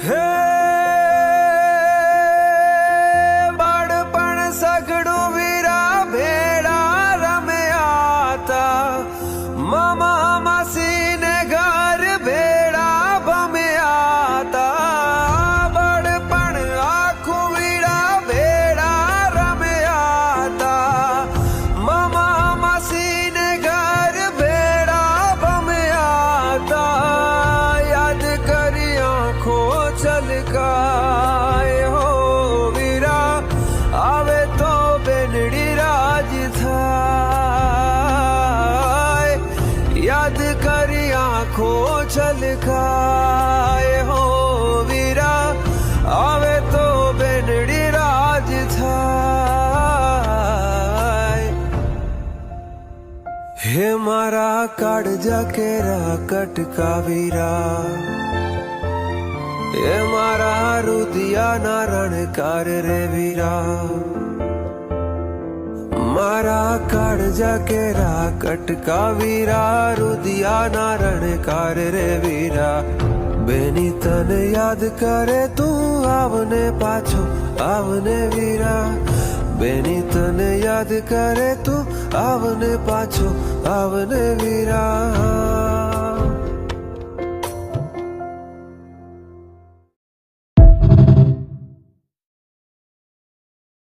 હે બાળપણ સગડું વીરા ભેડા રમ્યા તા, મામા માસીને ઘર ભેડા ભમ્યા તા. બાળપણ આખું વીરા ભેડા રમ્યા તા, મામા માસીને ઘર ભેડા ભમ્યા તા. યાદ કરી આંખો છલકાય હો વીરા, આવે તો બેનડી રાજ થાય. યાદ કરી આંખો છલકાય હો વીરા, આવે તો બેનડી રાજ થાય. હે મારા કાળજા કેરા કટકા વીરા, એ મારા રુદિયાના રણકાર રે વીરા. મારા કાળજા કેરા કટકા વીરા, રુદિયાના રણકાર રે વીરા. બેની તને યાદ કરે તું આવને પાછો આવને વીરા. બેની તને યાદ કરે તું આવને પાછો આવને વીરા.